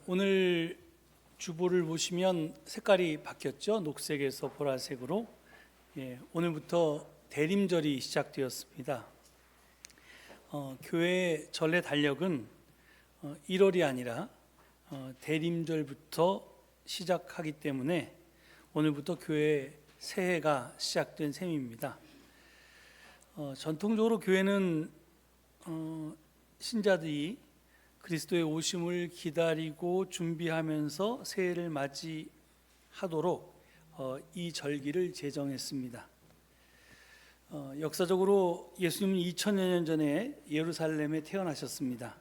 오늘 주보를 보시면 색깔이 바뀌었죠. 녹색에서 보라색으로. 오늘부터 대림절이 시작되었습니다. 교회의 전례 달력은 1월이 아니라 대림절부터 시작하기 때문에 오늘부터 교회 새해가 시작된 셈입니다. 전통적으로 교회는 신자들이 그리스도의 오심을 기다리고 준비하면서 새해를 맞이하도록 이 절기를 제정했습니다. 역사적으로 예수님은 2000여 년 전에 예루살렘에 태어나셨습니다.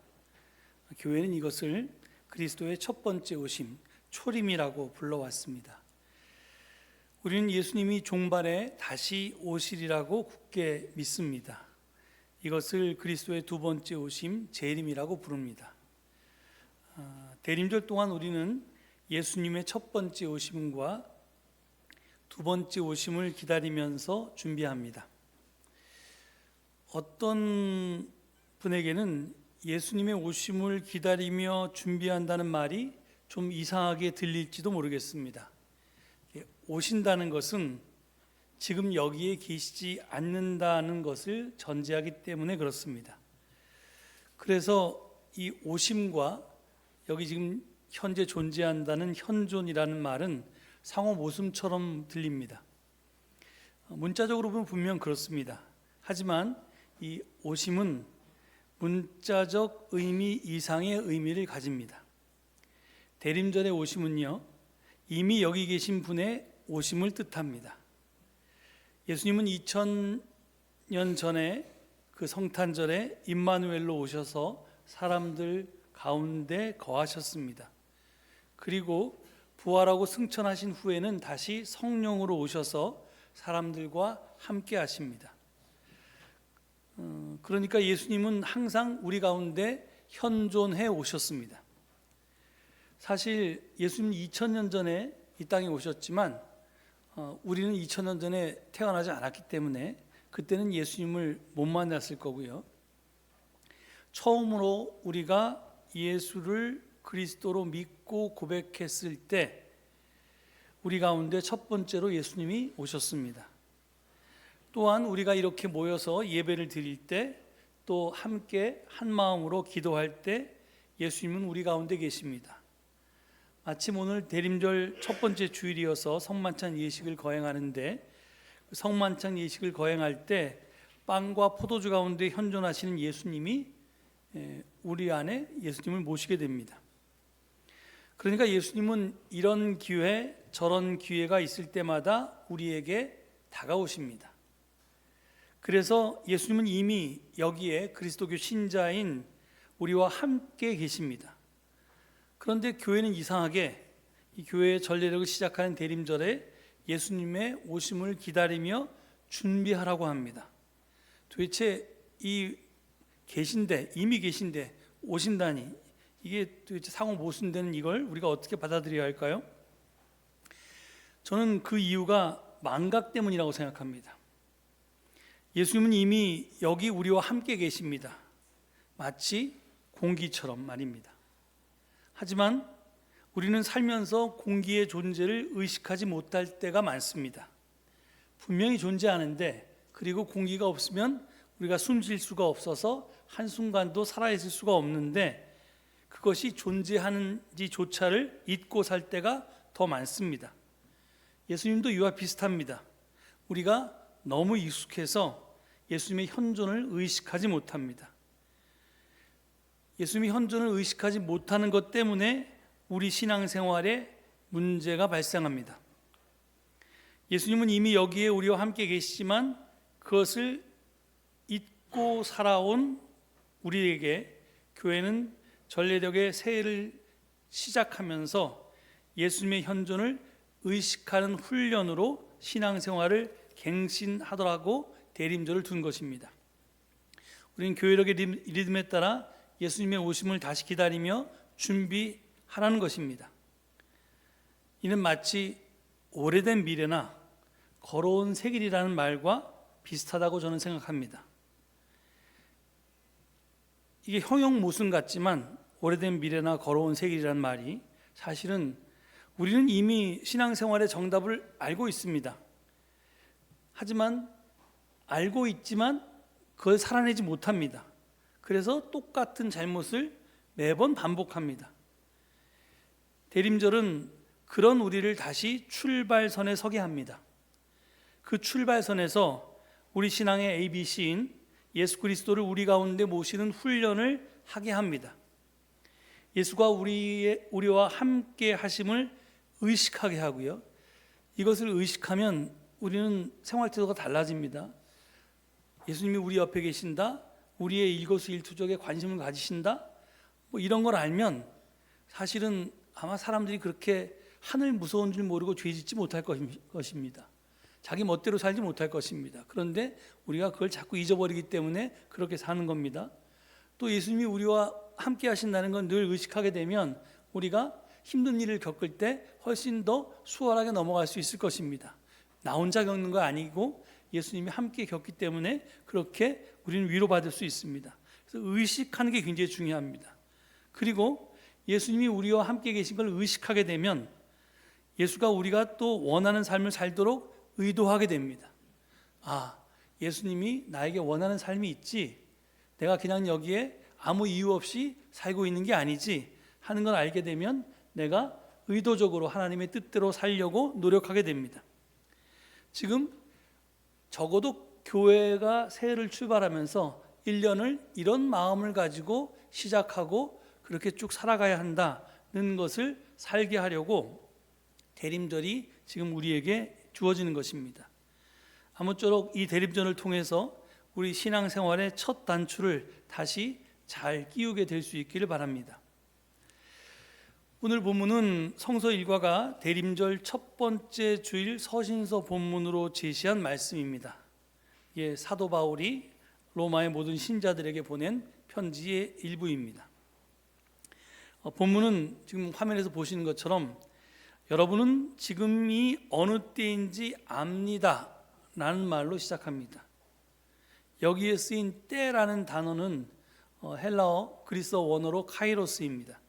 교회는 이것을 그리스도의 첫 번째 오심, 초림이라고 불러왔습니다. 우리는 예수님이 종발에 다시 오시리라고 굳게 믿습니다. 이것을 그리스도의 두 번째 오심, 재림이라고 부릅니다. 대림절 동안 우리는 예수님의 첫 번째 오심과 두 번째 오심을 기다리면서 준비합니다. 어떤 분에게는 예수님의 오심을 기다리며 준비한다는 말이 좀 이상하게 들릴지도 모르겠습니다. 오신다는 것은 지금 여기에 계시지 않는다는 것을 전제하기 때문에 그렇습니다. 그래서 이 오심과 여기 지금 현재 존재한다는 현존이라는 말은 상호 모순처럼 들립니다. 문자적으로 보면 분명 그렇습니다. 하지만 이 오심은 문자적 의미 이상의 의미를 가집니다. 대림절의 오심은요, 이미 여기 계신 분의 오심을 뜻합니다. 예수님은 2000년 전에 그 성탄절에 임마누엘로 오셔서 사람들 가운데 거하셨습니다. 그리고 부활하고 승천하신 후에는 다시 성령으로 오셔서 사람들과 함께 하십니다. 그러니까 예수님은 항상 우리 가운데 현존해 오셨습니다. 사실 예수님 2000년 전에 이 땅에 오셨지만 우리는 2000년 전에 태어나지 않았기 때문에 그때는 예수님을 못 만났을 거고요. 처음으로 우리가 예수를 그리스도로 믿고 고백했을 때 우리 가운데 첫 번째로 예수님이 오셨습니다. 또한 우리가 이렇게 모여서 예배를 드릴 때 또 함께 한 마음으로 기도할 때 예수님은 우리 가운데 계십니다. 마침 오늘 대림절 첫 번째 주일이어서 성만찬 예식을 거행하는데 성만찬 예식을 거행할 때 빵과 포도주 가운데 현존하시는 예수님이 우리 안에 예수님을 모시게 됩니다. 그러니까 예수님은 이런 기회 저런 기회가 있을 때마다 우리에게 다가오십니다. 그래서 예수님은 이미 여기에 그리스도교 신자인 우리와 함께 계십니다. 그런데 교회는 이상하게 이 교회의 전례력을 시작하는 대림절에 예수님의 오심을 기다리며 준비하라고 합니다. 도대체 이 계신데 이미 계신데 오신다니 이게 도대체 상호 모순되는 이걸 우리가 어떻게 받아들여야 할까요? 저는 그 이유가 망각 때문이라고 생각합니다. 예수님은 이미 여기 우리와 함께 계십니다. 마치 공기처럼 말입니다. 하지만 우리는 살면서 공기의 존재를 의식하지 못할 때가 많습니다. 분명히 존재하는데 그리고 공기가 없으면 우리가 숨 쉴 수가 없어서 한순간도 살아있을 수가 없는데 그것이 존재하는지조차를 잊고 살 때가 더 많습니다. 예수님도 이와 비슷합니다. 우리가 너무 익숙해서 예수님의 현존을 의식하지 못합니다. 예수님의 현존을 의식하지 못하는 것 때문에 우리 신앙생활에 문제가 발생합니다. 예수님은 이미 여기에 우리와 함께 계시지만 그것을 잊고 살아온 우리에게 교회는 전례력의 새해를 시작하면서 예수님의 현존을 의식하는 훈련으로 신앙생활을 갱신하더라고 대림절을 둔 것입니다. 우리는 교회력의 리듬에 따라 예수님의 오심을 다시 기다리며 준비하라는 것입니다. 이는 마치 오래된 미래나 걸어온 새 길이라는 말과 비슷하다고 저는 생각합니다. 이게 형용 모순 같지만 오래된 미래나 걸어온 세길이란 말이 사실은 우리는 이미 신앙생활의 정답을 알고 있습니다. 하지만 알고 있지만 그걸 살아내지 못합니다. 그래서 똑같은 잘못을 매번 반복합니다. 대림절은 그런 우리를 다시 출발선에 서게 합니다. 그 출발선에서 우리 신앙의 ABC인 예수 그리스도를 우리 가운데 모시는 훈련을 하게 합니다. 예수가 우리와 함께 하심을 의식하게 하고요. 이것을 의식하면 우리는 생활 태도가 달라집니다. 예수님이 우리 옆에 계신다, 우리의 일거수일투족에 관심을 가지신다, 이런 걸 알면 사실은 아마 사람들이 그렇게 하늘 무서운 줄 모르고 죄짓지 못할 것입니다. 자기 멋대로 살지 못할 것입니다. 그런데 우리가 그걸 자꾸 잊어버리기 때문에 그렇게 사는 겁니다. 또 예수님이 우리와 함께 하신다는 건 늘 의식하게 되면 우리가 힘든 일을 겪을 때 훨씬 더 수월하게 넘어갈 수 있을 것입니다. 나 혼자 겪는 거 아니고 예수님이 함께 겪기 때문에 그렇게 우리는 위로받을 수 있습니다. 그래서 의식하는 게 굉장히 중요합니다. 그리고 예수님이 우리와 함께 계신 걸 의식하게 되면 예수가 우리가 또 원하는 삶을 살도록 의도하게 됩니다. 아, 예수님이 나에게 원하는 삶이 있지, 내가 그냥 여기에 아무 이유 없이 살고 있는 게 아니지 하는 걸 알게 되면 내가 의도적으로 하나님의 뜻대로 살려고 노력하게 됩니다. 지금 적어도 교회가 새해를 출발하면서 1년을 이런 마음을 가지고 시작하고 그렇게 쭉 살아가야 한다는 것을 살게 하려고 대림절이 지금 우리에게 주어지는 것입니다. 아무쪼록 이 대림절을 통해서 우리 신앙생활의 첫 단추를 다시 잘 끼우게 될 수 있기를 바랍니다. 오늘 본문은 성서 일과가 대림절 첫 번째 주일 서신서 본문으로 제시한 말씀입니다. 이게 사도 바울이 로마의 모든 신자들에게 보낸 편지의 일부입니다. 본문은 지금 화면에서 보시는 것처럼 여러분은 지금이 어느 때인지 압니다 라는 말로 시작합니다. 여기에 쓰인 때라는 단어는 헬라어 그리스어 원어로 카이로스입니다.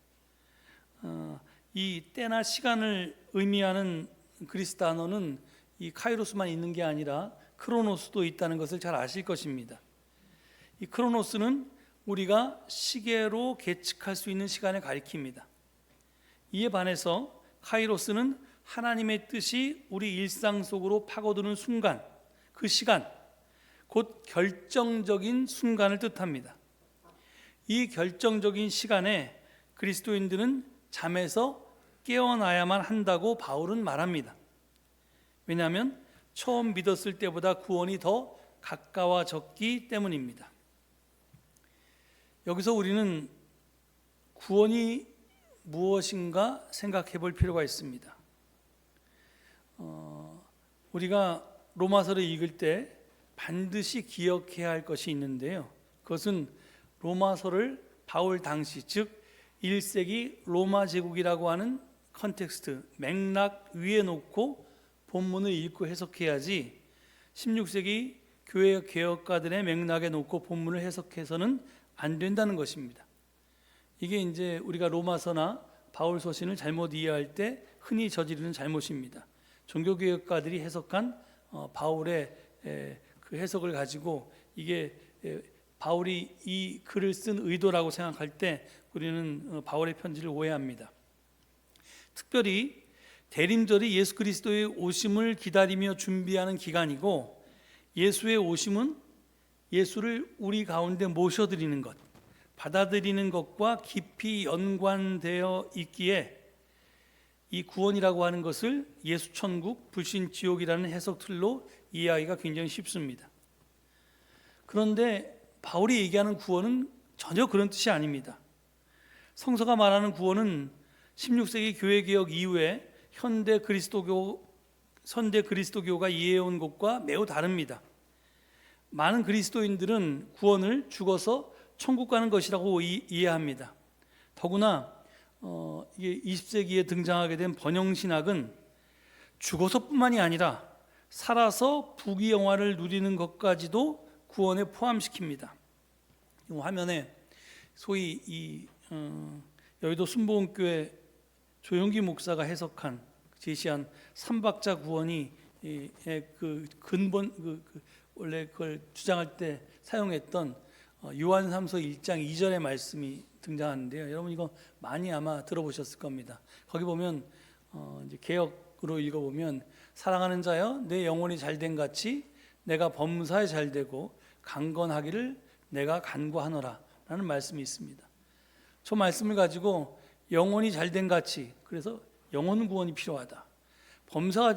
이 때나 시간을 의미하는 그리스 단어는 이 카이로스만 있는 게 아니라 크로노스도 있다는 것을 잘 아실 것입니다. 이 크로노스는 우리가 시계로 계측할 수 있는 시간을 가리킵니다. 이에 반해서 카이로스는 하나님의 뜻이 우리 일상 속으로 파고드는 순간, 그 시간, 곧 결정적인 순간을 뜻합니다. 이 결정적인 시간에 그리스도인들은 잠에서 깨어나야만 한다고 바울은 말합니다. 왜냐하면 처음 믿었을 때보다 구원이 더 가까워졌기 때문입니다. 여기서 우리는 구원이 무엇인가 생각해 볼 필요가 있습니다. 우리가 로마서를 읽을 때 반드시 기억해야 할 것이 있는데요. 그것은 로마서를 바울 당시, 즉 1세기 로마 제국이라고 하는 컨텍스트, 맥락 위에 놓고 본문을 읽고 해석해야지 16세기 교회 개혁가들의 맥락에 놓고 본문을 해석해서는 안 된다는 것입니다. 이게 이제 우리가 로마서나 바울 서신을 잘못 이해할 때 흔히 저지르는 잘못입니다. 종교개혁가들이 해석한 바울의 그 해석을 가지고 이게 바울이 이 글을 쓴 의도라고 생각할 때 우리는 바울의 편지를 오해합니다. 특별히 대림절이 예수 그리스도의 오심을 기다리며 준비하는 기간이고, 예수의 오심은 예수를 우리 가운데 모셔드리는 것, 받아들이는 것과 깊이 연관되어 있기에 이 구원이라고 하는 것을 예수천국, 불신지옥이라는 해석틀로 이해하기가 굉장히 쉽습니다. 그런데 바울이 얘기하는 구원은 전혀 그런 뜻이 아닙니다. 성서가 말하는 구원은 16세기 교회개혁 이후에 현대 그리스도교가 이해해온 것과 매우 다릅니다. 많은 그리스도인들은 구원을 죽어서 천국 가는 것이라고 이해합니다. 더구나 이게 20세기에 등장하게 된 번영신학은 죽어서뿐만이 아니라 살아서 부귀영화를 누리는 것까지도 구원에 포함시킵니다. 이 화면에 소위 이 여의도 순복음교회 조용기 목사가 해석한 제시한 삼박자 구원이 그 근본 원래 그걸 주장할 때 사용했던 요한삼서 1장 2절의 말씀이 등장하는데요. 여러분 이거 많이 아마 들어보셨을 겁니다. 거기 보면 이제 개역으로 읽어보면 사랑하는 자여 내 영혼이 잘된 같이 내가 범사에 잘되고 강건하기를 내가 간구하노라 라는 말씀이 있습니다. 저 말씀을 가지고 영혼이 잘된 같이, 그래서 영혼 구원이 필요하다. 범사가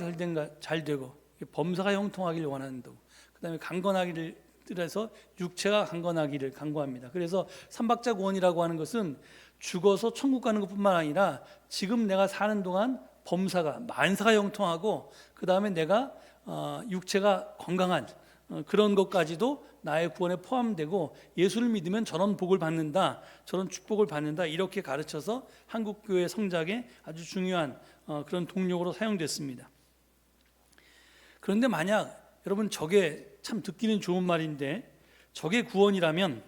잘되고 범사가 형통하기를 원한다고. 그 다음에 강건하기를 해서 육체가 강건하기를 간구합니다. 그래서 삼박자 구원이라고 하는 것은 죽어서 천국 가는 것뿐만 아니라 지금 내가 사는 동안 범사가 만사가 형통하고 그 다음에 내가 육체가 건강한 그런 것까지도 나의 구원에 포함되고 예수를 믿으면 저런 복을 받는다, 저런 축복을 받는다, 이렇게 가르쳐서 한국교회 성장에 아주 중요한 그런 동력으로 사용됐습니다. 그런데 만약 여러분 저게 참 듣기는 좋은 말인데 저게 구원이라면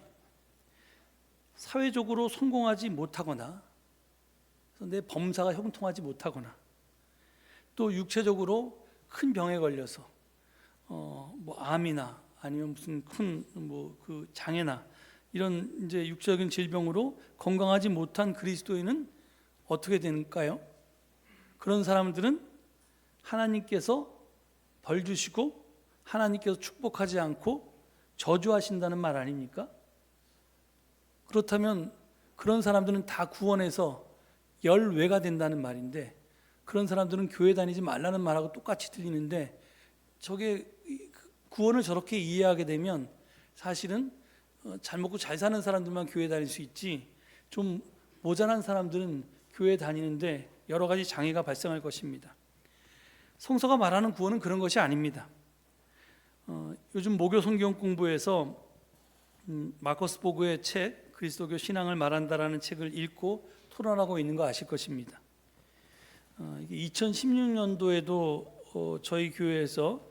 사회적으로 성공하지 못하거나 내 범사가 형통하지 못하거나 또 육체적으로 큰 병에 걸려서 뭐 암이나 아니면 무슨 큰 그 장애나 이런 이제 육체적인 질병으로 건강하지 못한 그리스도인은 어떻게 될까요? 그런 사람들은 하나님께서 벌 주시고 하나님께서 축복하지 않고 저주하신다는 말 아닙니까? 그렇다면 그런 사람들은 다 구원에서 열외가 된다는 말인데 그런 사람들은 교회 다니지 말라는 말하고 똑같이 들리는데 저게 구원을 저렇게 이해하게 되면 사실은 잘 먹고 잘 사는 사람들만 교회 다닐 수 있지 좀 모자란 사람들은 교회 다니는데 여러 가지 장애가 발생할 것입니다. 성서가 말하는 구원은 그런 것이 아닙니다. 요즘 모교 성경 공부에서 마커스 보그의 책 그리스도교 신앙을 말한다라는 책을 읽고 토론하고 있는 거 아실 것입니다. 2016년도에도 저희 교회에서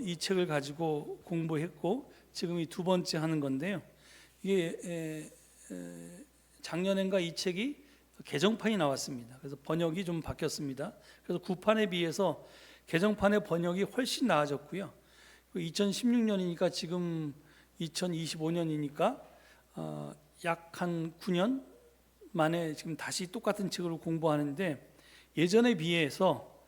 이 책을 가지고 공부했고 지금 이 두 번째 하는 건데요. 이게 작년엔가 이 책이 개정판이 나왔습니다. 그래서 번역이 좀 바뀌었습니다. 그래서 구판에 비해서 개정판의 번역이 훨씬 나아졌고요. 2016년이니까 지금 2025년이니까 약 한 9년 만에 지금 다시 똑같은 책을 공부하는데 예전에 비해서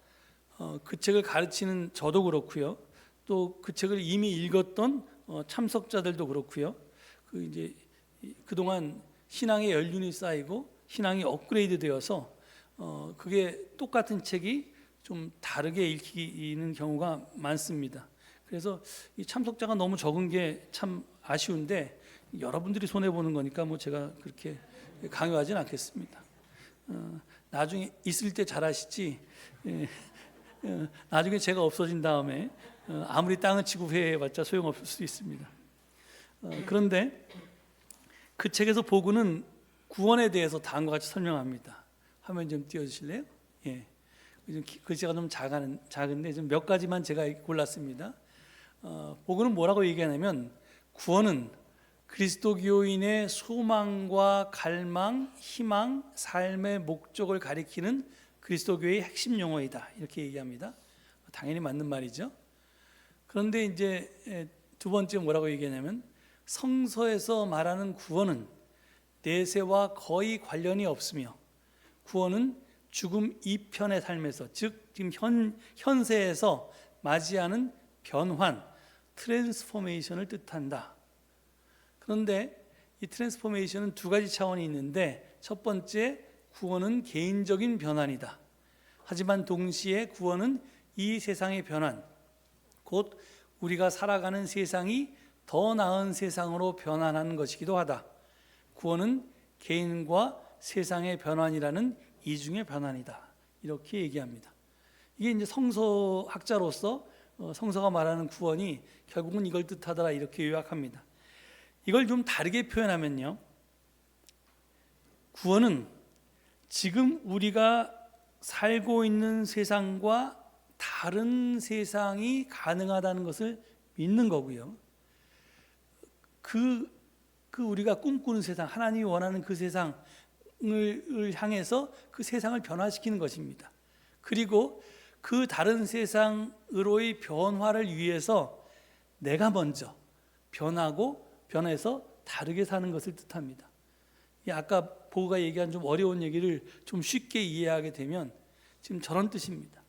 그 책을 가르치는 저도 그렇고요. 또 그 책을 이미 읽었던 참석자들도 그렇고요. 이제 그동안 신앙의 연륜이 쌓이고 신앙이 업그레이드 되어서 그게 똑같은 책이 좀 다르게 읽히는 경우가 많습니다. 그래서 이 참석자가 너무 적은 게 참 아쉬운데 여러분들이 손해 보는 거니까 뭐 제가 그렇게 강요하진 않겠습니다. 나중에 있을 때 잘하시지. 나중에 제가 없어진 다음에 아무리 땅을 치고 회해봤자 소용없을 수 있습니다. 그런데 그 책에서 보고는 구원에 대해서 다음과 같이 설명합니다. 화면 좀 띄워주실래요? 예. 글씨가 좀 작은데 좀 몇 가지만 제가 골랐습니다. 보고는 뭐라고 얘기하냐면 구원은 그리스도교인의 소망과 갈망, 희망, 삶의 목적을 가리키는 그리스도교의 핵심 용어이다. 이렇게 얘기합니다. 당연히 맞는 말이죠. 그런데 이제 두 번째 뭐라고 얘기하냐면 성서에서 말하는 구원은 내세와 거의 관련이 없으며 구원은 죽음 이편의 삶에서 즉 지금 현세에서 맞이하는 변환, 트랜스포메이션을 뜻한다. 그런데 이 트랜스포메이션은 두 가지 차원이 있는데 첫 번째 구원은 개인적인 변환이다. 하지만 동시에 구원은 이 세상의 변환, 곧 우리가 살아가는 세상이 더 나은 세상으로 변환하는 것이기도 하다. 구원은 개인과 세상의 변환이라는 이중의 변환이다. 이렇게 얘기합니다. 이게 이제 성서학자로서 성서가 말하는 구원이 결국은 이걸 뜻하더라 이렇게 요약합니다. 이걸 좀 다르게 표현하면요, 구원은 지금 우리가 살고 있는 세상과 다른 세상이 가능하다는 것을 믿는 거고요. 그 우리가 꿈꾸는 세상, 하나님이 원하는 그 세상을 향해서 그 세상을 변화시키는 것입니다. 그리고 그 다른 세상으로의 변화를 위해서 내가 먼저 변해서 다르게 사는 것을 뜻합니다. 아까 보고가 얘기한 좀 어려운 얘기를 좀 쉽게 이해하게 되면 지금 저런 뜻입니다.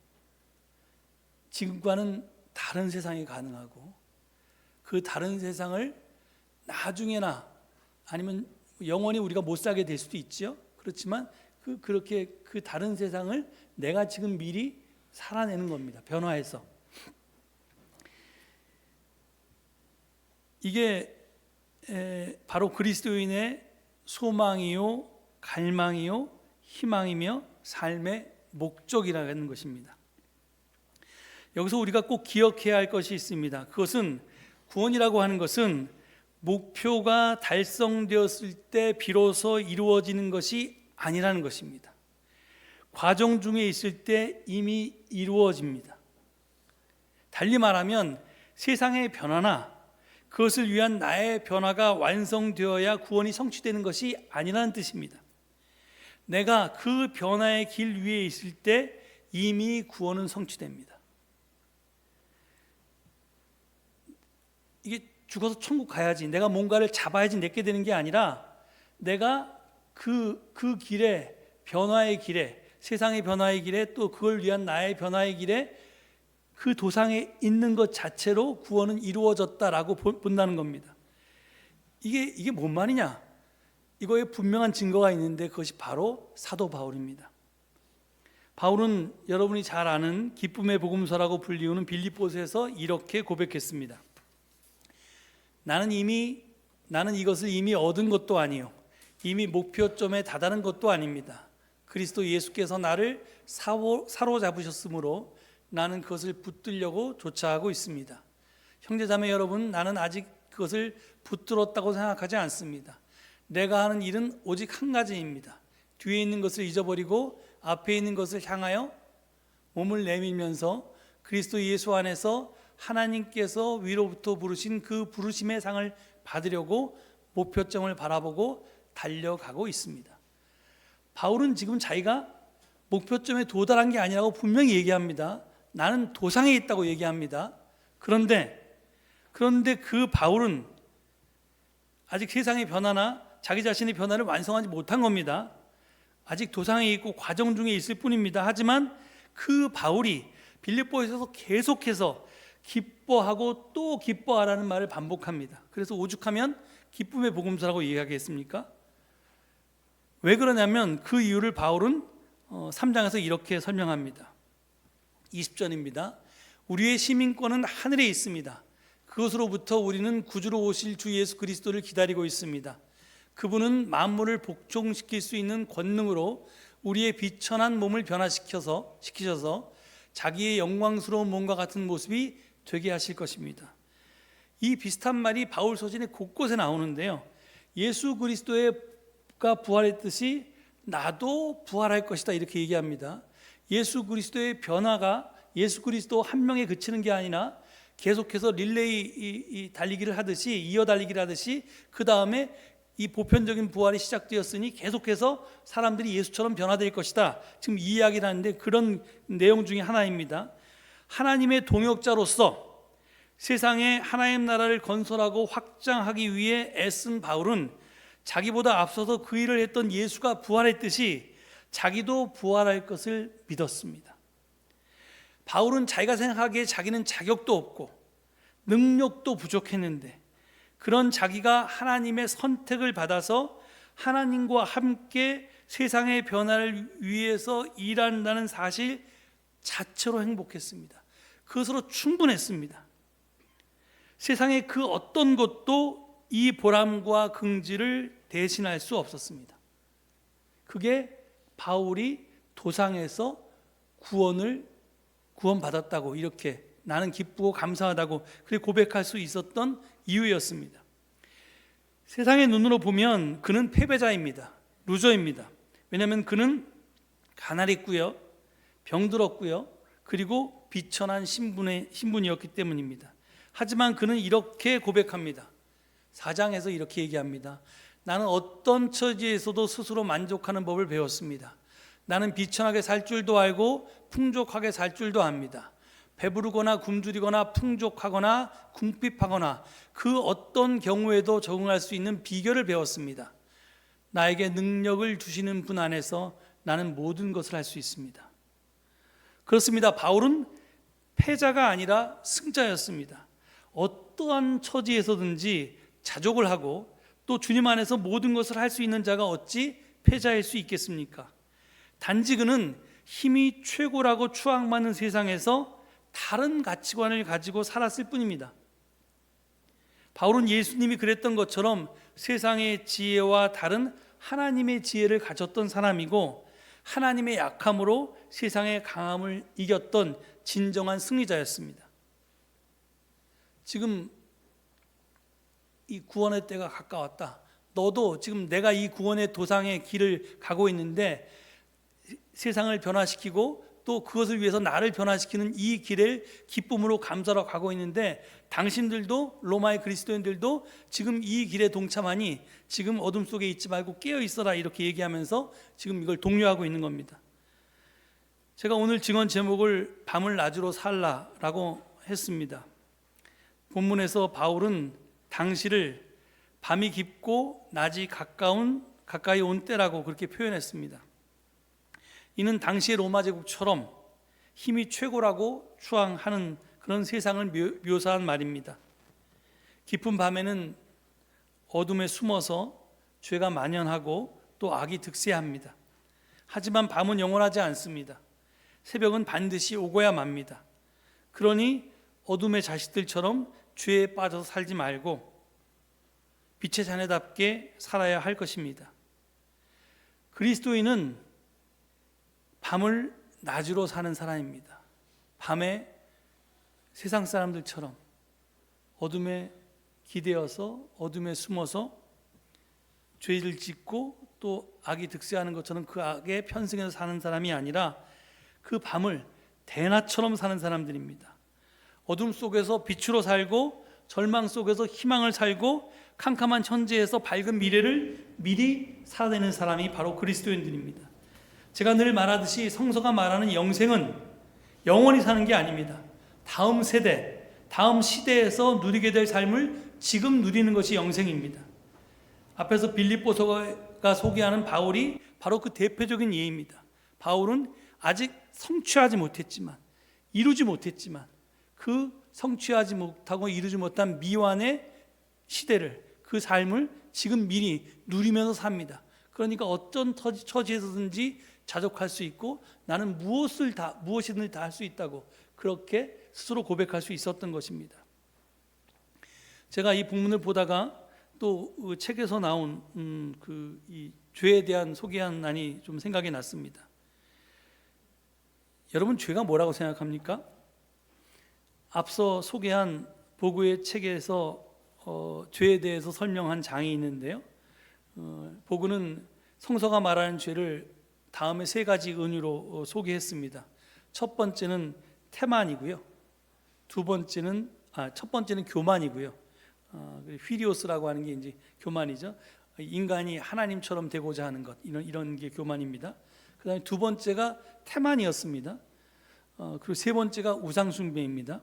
지금과는 다른 세상이 가능하고 그 다른 세상을 나중에나 아니면 영원히 우리가 못 살게 될 수도 있죠. 그렇지만 그렇게 그 다른 세상을 내가 지금 미리 살아내는 겁니다. 변화해서. 이게 바로 그리스도인의 소망이요, 갈망이요, 희망이며 삶의 목적이라는 것입니다. 여기서 우리가 꼭 기억해야 할 것이 있습니다. 그것은 구원이라고 하는 것은 목표가 달성되었을 때 비로소 이루어지는 것이 아니라는 것입니다. 과정 중에 있을 때 이미 이루어집니다. 달리 말하면 세상의 변화나 그것을 위한 나의 변화가 완성되어야 구원이 성취되는 것이 아니라는 뜻입니다. 내가 그 변화의 길 위에 있을 때 이미 구원은 성취됩니다. 이게 죽어서 천국 가야지, 내가 뭔가를 잡아야지 내게 되는 게 아니라 내가 그 길에, 변화의 길에, 세상의 변화의 길에, 또 그걸 위한 나의 변화의 길에 그 도상에 있는 것 자체로 구원은 이루어졌다라고 본다는 겁니다. 이게 뭔 말이냐? 이거에 분명한 증거가 있는데 그것이 바로 사도 바울입니다. 바울은 여러분이 잘 아는 기쁨의 복음서라고 불리우는 빌립보서에서 이렇게 고백했습니다. 나는 이것을 이미 얻은 것도 아니요, 이미 목표점에 다다른 것도 아닙니다. 그리스도 예수께서 나를 사로잡으셨으므로 나는 그것을 붙들려고 조차하고 있습니다. 형제자매 여러분, 나는 아직 그것을 붙들었다고 생각하지 않습니다. 내가 하는 일은 오직 한 가지입니다. 뒤에 있는 것을 잊어버리고 앞에 있는 것을 향하여 몸을 내밀면서 그리스도 예수 안에서 하나님께서 위로부터 부르신 그 부르심의 상을 받으려고 목표점을 바라보고 달려가고 있습니다. 바울은 지금 자기가 목표점에 도달한 게 아니라고 분명히 얘기합니다. 나는 도상에 있다고 얘기합니다. 그런데 그 바울은 아직 세상의 변화나 자기 자신의 변화를 완성하지 못한 겁니다. 아직 도상에 있고 과정 중에 있을 뿐입니다. 하지만 그 바울이 빌립보에서 계속해서 기뻐하고 또 기뻐하라는 말을 반복합니다. 그래서 오죽하면 기쁨의 복음서라고 이야기했습니까? 왜 그러냐면 그 이유를 바울은 3장에서 이렇게 설명합니다. 20절입니다. 우리의 시민권은 하늘에 있습니다. 그것으로부터 우리는 구주로 오실 주 예수 그리스도를 기다리고 있습니다. 그분은 만물을 복종시킬 수 있는 권능으로 우리의 비천한 몸을 변화시켜서 자기의 영광스러운 몸과 같은 모습이 되게 하실 것입니다. 이 비슷한 말이 바울 서신의 곳곳에 나오는데요. 예수 그리스도가 부활했듯이 나도 부활할 것이다 이렇게 얘기합니다. 예수 그리스도의 변화가 예수 그리스도 한 명에 그치는 게 아니라 계속해서 릴레이 달리기를 하듯이 이어 달리기를 하듯이 그 다음에 이 보편적인 부활이 시작되었으니 계속해서 사람들이 예수처럼 변화될 것이다. 지금 이 이야기를 하는데 그런 내용 중에 하나입니다. 하나님의 동역자로서 세상에 하나님 나라를 건설하고 확장하기 위해 애쓴 바울은 자기보다 앞서서 그 일을 했던 예수가 부활했듯이 자기도 부활할 것을 믿었습니다. 바울은 자기가 생각하기에 자기는 자격도 없고 능력도 부족했는데 그런 자기가 하나님의 선택을 받아서 하나님과 함께 세상의 변화를 위해서 일한다는 사실 자체로 행복했습니다. 그것으로 충분했습니다. 세상의 그 어떤 것도 이 보람과 긍지를 대신할 수 없었습니다. 그게 바울이 도상에서 구원받았다고 이렇게 나는 기쁘고 감사하다고 그렇게 고백할 수 있었던 이유였습니다. 세상의 눈으로 보면 그는 패배자입니다. 루저입니다. 왜냐하면 그는 가난했고요, 병들었고요, 그리고 비천한 신분이었기 때문입니다. 하지만 그는 이렇게 고백합니다. 4장에서 이렇게 얘기합니다. 나는 어떤 처지에서도 스스로 만족하는 법을 배웠습니다. 나는 비천하게 살 줄도 알고 풍족하게 살 줄도 압니다. 배부르거나 굶주리거나 풍족하거나 궁핍하거나 그 어떤 경우에도 적응할 수 있는 비결을 배웠습니다. 나에게 능력을 주시는 분 안에서 나는 모든 것을 할 수 있습니다. 그렇습니다. 바울은 패자가 아니라 승자였습니다. 어떠한 처지에서든지 자족을 하고 또 주님 안에서 모든 것을 할 수 있는 자가 어찌 패자일 수 있겠습니까? 단지 그는 힘이 최고라고 추앙받는 세상에서 다른 가치관을 가지고 살았을 뿐입니다. 바울은 예수님이 그랬던 것처럼 세상의 지혜와 다른 하나님의 지혜를 가졌던 사람이고 하나님의 약함으로 세상의 강함을 이겼던 진정한 승리자였습니다. 지금 이 구원의 때가 가까웠다. 너도 지금 내가 이 구원의 도상의 길을 가고 있는데 세상을 변화시키고 또 그것을 위해서 나를 변화시키는 이 길을 기쁨으로 감사로 가고 있는데 당신들도 로마의 그리스도인들도 지금 이 길에 동참하니 지금 어둠 속에 있지 말고 깨어 있어라 이렇게 얘기하면서 지금 이걸 독려하고 있는 겁니다. 제가 오늘 증언 제목을 밤을 낮으로 살라라고 했습니다. 본문에서 바울은 당시를 밤이 깊고 낮이 가까이 온 때라고 그렇게 표현했습니다. 이는 당시의 로마 제국처럼 힘이 최고라고 추앙하는 그런 세상을 묘사한 말입니다. 깊은 밤에는 어둠에 숨어서 죄가 만연하고 또 악이 득세합니다. 하지만 밤은 영원하지 않습니다. 새벽은 반드시 오고야 맙니다. 그러니 어둠의 자식들처럼 죄에 빠져서 살지 말고 빛의 자녀답게 살아야 할 것입니다. 그리스도인은 밤을 낮으로 사는 사람입니다. 밤에 세상 사람들처럼 어둠에 기대어서 어둠에 숨어서 죄를 짓고 또 악이 득세하는 것처럼 그 악에 편승해서 사는 사람이 아니라 그 밤을 대낮처럼 사는 사람들입니다. 어둠 속에서 빛으로 살고 절망 속에서 희망을 살고 캄캄한 현재에서 밝은 미래를 미리 살아내는 사람이 바로 그리스도인들입니다. 제가 늘 말하듯이 성서가 말하는 영생은 영원히 사는 게 아닙니다. 다음 세대, 다음 시대에서 누리게 될 삶을 지금 누리는 것이 영생입니다. 앞에서 빌립보서가 소개하는 바울이 바로 그 대표적인 예입니다. 바울은 아직 성취하지 못했지만, 이루지 못했지만 그 성취하지 못하고 이루지 못한 미완의 시대를, 그 삶을 지금 미리 누리면서 삽니다. 그러니까 어떤 처지에서든지 자족할 수 있고 나는 무엇이든 다 할 수 있다고 그렇게 스스로 고백할 수 있었던 것입니다. 제가 이 본문을 보다가 또 책에서 나온 이 죄에 대한 소개한 난이 좀 생각이 났습니다. 여러분, 죄가 뭐라고 생각합니까? 앞서 소개한 보구의 책에서 죄에 대해서 설명한 장이 있는데요. 보구는 성서가 말하는 죄를 다음에 세 가지 은유로 소개했습니다. 첫 번째는 태만이고요. 첫 번째는 교만이고요. 휘리오스라고 하는 게 이제 교만이죠. 인간이 하나님처럼 되고자 하는 것, 이런 게 교만입니다. 그다음에 두 번째가 태만이었습니다. 그리고 세 번째가 우상숭배입니다.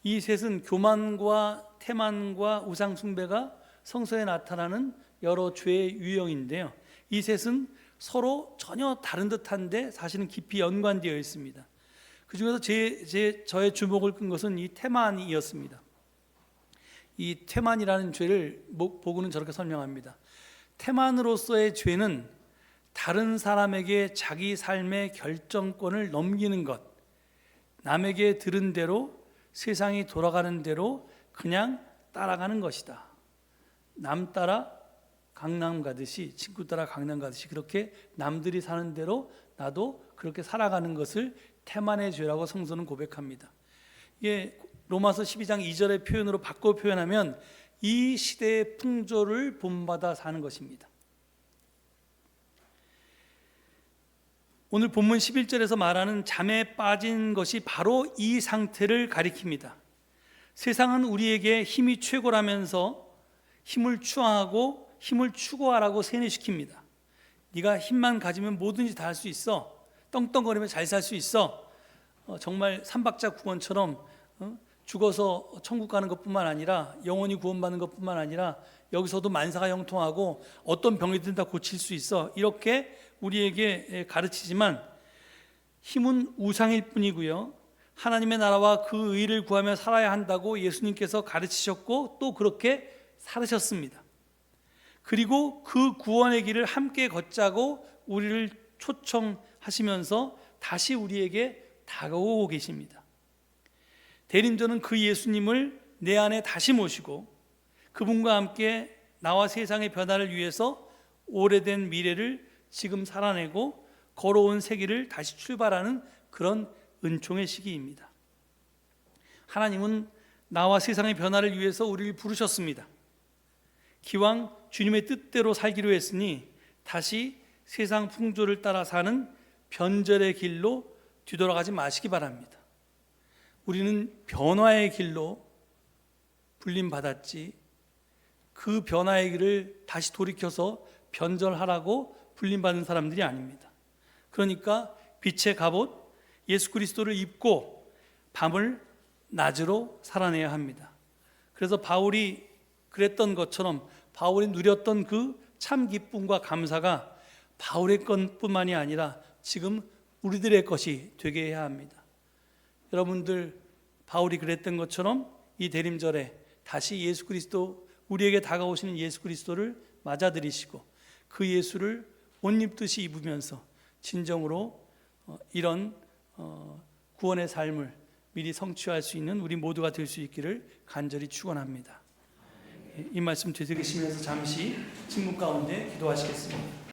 이 셋은 교만과 태만과 우상숭배가 성서에 나타나는 여러 죄의 유형인데요. 이 셋은 서로 전혀 다른 듯한데 사실은 깊이 연관되어 있습니다. 그 중에서 저의 주목을 끈 것은 이 태만이었습니다. 이 태만이라는 죄를 보고는 저렇게 설명합니다. 태만으로서의 죄는 다른 사람에게 자기 삶의 결정권을 넘기는 것, 남에게 들은 대로 세상이 돌아가는 대로 그냥 따라가는 것이다. 남 따라 강남 가듯이, 친구 따라 강남 가듯이 그렇게 남들이 사는 대로 나도 그렇게 살아가는 것을 태만의 죄라고 성서는 고백합니다. 이게 로마서 12장 2절의 표현으로 바꿔 표현하면 이 시대의 풍조를 본받아 사는 것입니다. 오늘 본문 11절에서 말하는 잠에 빠진 것이 바로 이 상태를 가리킵니다. 세상은 우리에게 힘이 최고라면서 힘을 추앙하고 힘을 추구하라고 세뇌시킵니다. 네가 힘만 가지면 뭐든지 다 할 수 있어. 떵떵거리면 잘 살 수 있어. 정말 삼박자국원처럼 죽어서 천국 가는 것뿐만 아니라 영원히 구원받는 것뿐만 아니라 여기서도 만사가 형통하고 어떤 병이든 다 고칠 수 있어. 이렇게 우리에게 가르치지만 힘은 우상일 뿐이고요. 하나님의 나라와 그 의를 구하며 살아야 한다고 예수님께서 가르치셨고 또 그렇게 살으셨습니다. 그리고 그 구원의 길을 함께 걷자고 우리를 초청하시면서 다시 우리에게 다가오고 계십니다. 대림절은 그 예수님을 내 안에 다시 모시고 그분과 함께 나와 세상의 변화를 위해서 오래된 미래를 지금 살아내고 걸어온 세기를 다시 출발하는 그런 은총의 시기입니다. 하나님은 나와 세상의 변화를 위해서 우리를 부르셨습니다. 기왕 주님의 뜻대로 살기로 했으니 다시 세상 풍조를 따라 사는 변절의 길로 뒤돌아가지 마시기 바랍니다. 우리는 변화의 길로 불림받았지 그 변화의 길을 다시 돌이켜서 변절하라고 불림받은 사람들이 아닙니다. 그러니까 빛의 갑옷 예수 그리스도를 입고 밤을 낮으로 살아내야 합니다. 그래서 바울이 그랬던 것처럼 바울이 누렸던 그 참 기쁨과 감사가 바울의 것뿐만이 아니라 지금 우리들의 것이 되게 해야 합니다. 여러분들 바울이 그랬던 것처럼 이 대림절에 다시 예수 그리스도 우리에게 다가오시는 예수 그리스도를 맞아들이시고 그 예수를 옷 입듯이 입으면서 진정으로 이런 구원의 삶을 미리 성취할 수 있는 우리 모두가 될 수 있기를 간절히 축원합니다. 이 말씀 되새기시면서 잠시 침묵 가운데 기도하시겠습니다.